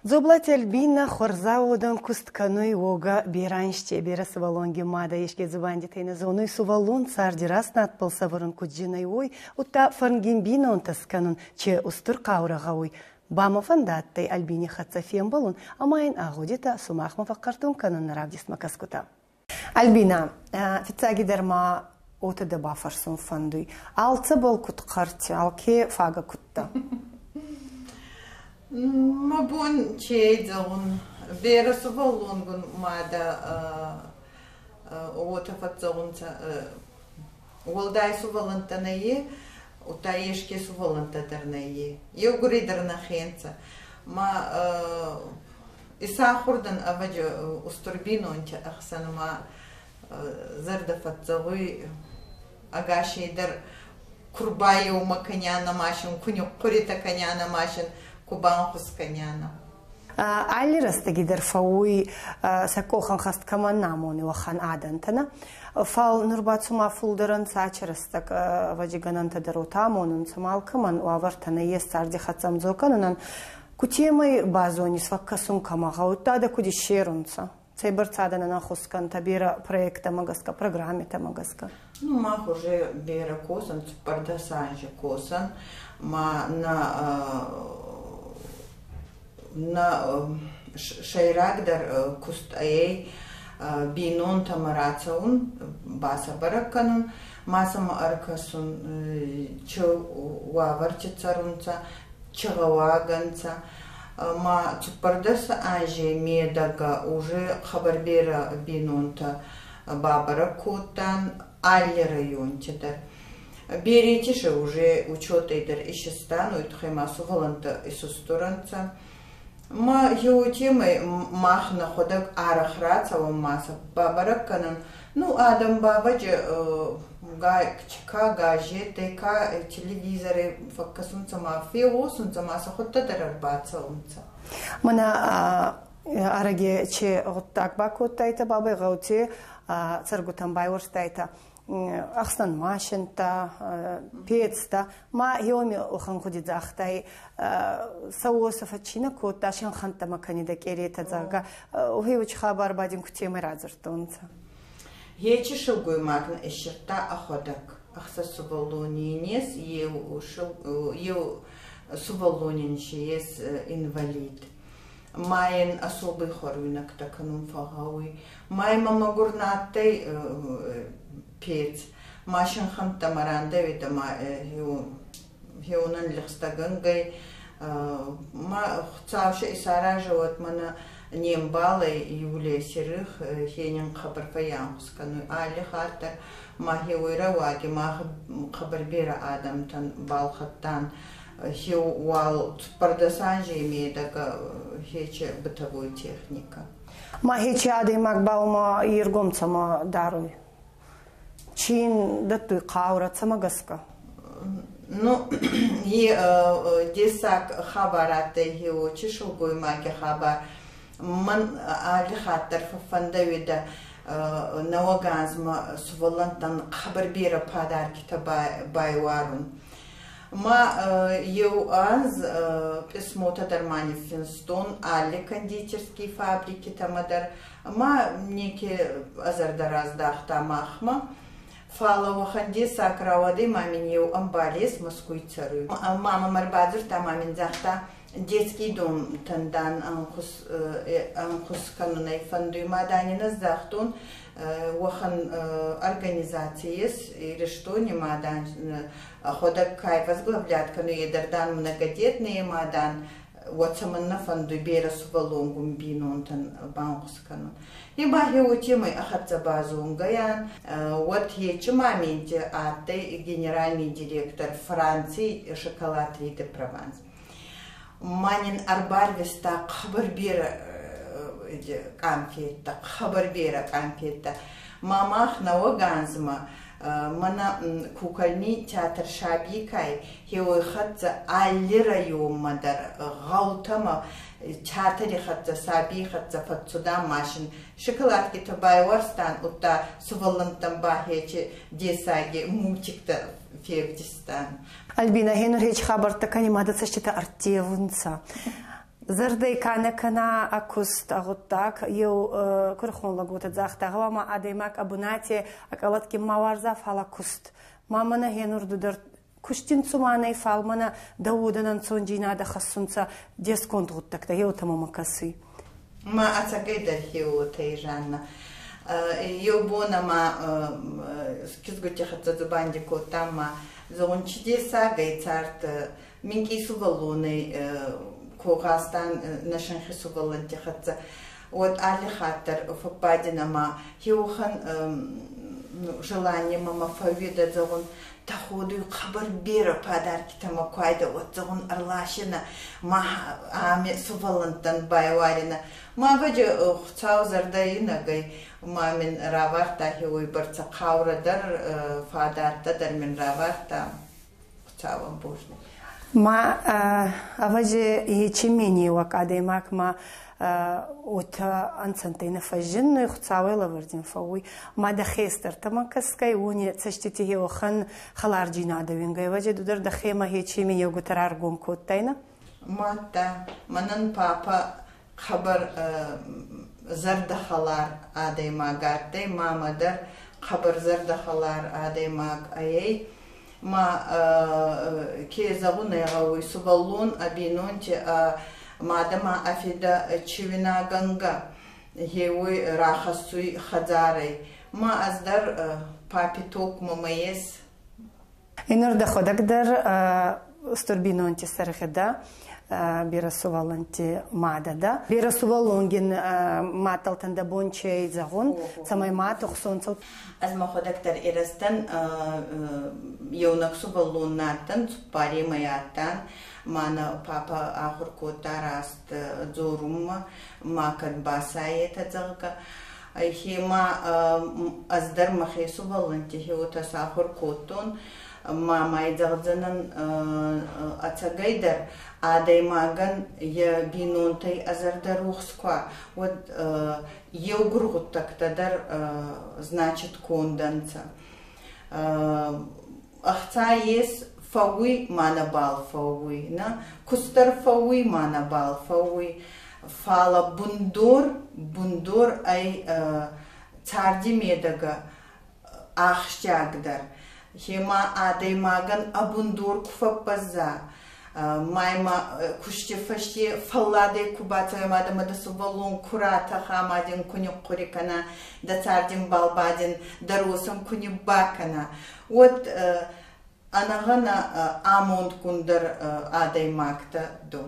Зоблать Альбина хорзаудан кустканой ога биранште берасы валонги мада ешке зубанди тейна зоной сувалон сарди раз надпылса вырын куджинай ой, утта фарнгембина он тасканун, че устур каурага ой. Бама фандаттай Альбине хатсафием балун, амайн агудита сумахма факкартун канун наравдис макаскута. Альбина, фицаги дерма ота да бафарсун фандуй. Алца бол куткарти, алке фага кутта. Мабун чейдзаун берасу валунгун мада ота фатзаунца уолдайсу валантанае утаешке су валантадарнае югуридерна хенца ма исахурдан аваджа устурбинонча ахсанма зарда фатзауи агашейдер курбаю маканяна машин кунюк курита каняна машин Кубан хусканяна. Али растагидер фауи сакохан хаст каманамони вахан адантана. Фал нурбацума фулдеран сачерастак ваджигананта дарутамонун самалкаман уавартана естарди хатсамзоканунан кутемай базони сваккасун камагаута да куди шерунца. Цейбарцадана на хускан табира проекта магаска, программе магаска. Ну, мах уже бера косан, пардасанжи косан, ма на шайрагдар кустаей бинон тамарацаун баса баракканун масама аркасун чаварчицарунца чагаваганца ма цупардаса анже медага уже хабарбера бинонта бабаракутан алли райончидар беретише уже учетайдар ищестанует хаймасу воланта исусторанца ма еутемой махна ходак арахрацава маса бабаракканан ну адам бабаджи гачка тека телевизоре факкасунца ма феосунца маса хоттадар бацаунца мана араге че оттак бакуттайта бабай гаути царгутан байворстайта Ахстан машинта, пецта, ма йоми ухан ходит захтай, саусафа чина кота шанханта маканида керета зага, ухивич хабар бадим кутемы разертонца. Ечи шилгуй магна эшерта аходак, ахса сувалонинес, ев сувалонинши ес инвалид. Майен особый хоруинак таканум фагауи, май мамагурнатай пец, машин хан тамаранда вида ма хеунан лихстагангай, ма хцавша исаражават мана нембалай юлия серых хенин хабарфаян хускану али хартар ма хеуира ваги ма хабарбира адамтан балхаттан хеу вал пардасанжи имеедага хече бытовой техника. Ма хече ады макбаума иргомцама даруй. Чин датуй каура цамагаска. Ну, и десак хабарата хеу чешугуй маки хабар. Ман али хаттар фандавида наваганзма сувалантан хабарбира подарки-то байварун. Ма ев аз письмо-то дармани Финстон, али кондитерские фабрики тамадар, ма неки азардараздах тамахма, фалова ханди сакравады мамин ев амбалес москвицару. Мама марбадзур тамамин захта детский дом тандан анхус канунай фандуй маданина захтун wahan организации или что не мадан ходак кай возглавлят кану едардан многодетные мадан вот саманна фанду бера сувалонгум бинонтан банкускану и бахи утимы ахатца базунгаян вот ечи моменте атей генеральный директор Франции шоколад Риде Прованс манин арбарвиста хабарбира конфетта, хабарбера конфетта. Мамах на оганзма, мана кукольни театр шабикай, хеой хатza алли район мадар, гаутама театре хатza саби хатza фатсуда машин, шоколадки табайварстан, утта сувалантам бахечи десаги мультик-то февдистан. Альбина, хенур хеч хабар такани мадаться что-то артевунца. Зырдай кана акуст агуттак ел кырхон лагута захтагыла ма адемак абунате акалатки маварза фалакуст мамана хенурдудар куштин цуманай фалмана дауданан сонжина да хасунца десконт гуттакта ел тамамакасы ма ацагайда хиу тейжанна Йобона ма кизгути хатса зубандико тамма зончидеса гайцарт минки сувалуны Кугастан нашин хисуваланти хатса вот али хаттер фападина ма хиухан желание мама фавида зогон таходу хабар бера подарки тама кайда вот зогон арлашина ма ами сувалантан байварина ма баje хцаузарда гай мамин раварта хиуй барца қаурадар фадарта дар мен раварта хцавам божны ма аваже ечемени вакадемак ма от анцантейна фажин ну хцавела вардин фауй ма да хестер тамакаскай уни цаштити йохан халарджина да вингай важе дудар да хема ечемени гутарар гом коттайна мата манан папа خبر زرد خلار آدی ماگرده ماما در خبر زرد خلار آدی ماگ ایی ما که زبونه غوی سوالون ابینون چه مادام افیدا چوینا گنگا هیوی راخسوی خزاری ما از در پاپی توک ممیز اینور دخودک در استربینون چه سرخدا Бирасуваланти мадада. Бирасувалонгин маталтанда бончей загон, самай матох сонцал. Аз маходактар ирастан юнаксувалуннатан, пари маятан, мана папа ахуркотараст зорумма, макат басаета залка. Хима аздар махисуваланти хиотас ахуркотон, мама идзалзанан ацагайдар آدی ماگن یا بینونتی ازرده روخسکوا و یوگرود تکت در значит конденца. Ахцаес фауи манабал фауи, на кустар фауи манабал фауи, фала бундур ай царди медага ахштягдар. Хема آدی ماگن абундур кфапаза. Майма кушти фашти фалладе кубата мадама да сувалун курата хамадин кунюк курикана да цардин балбадин дарусам куню бакана вот анагана амонд кундар адай макта до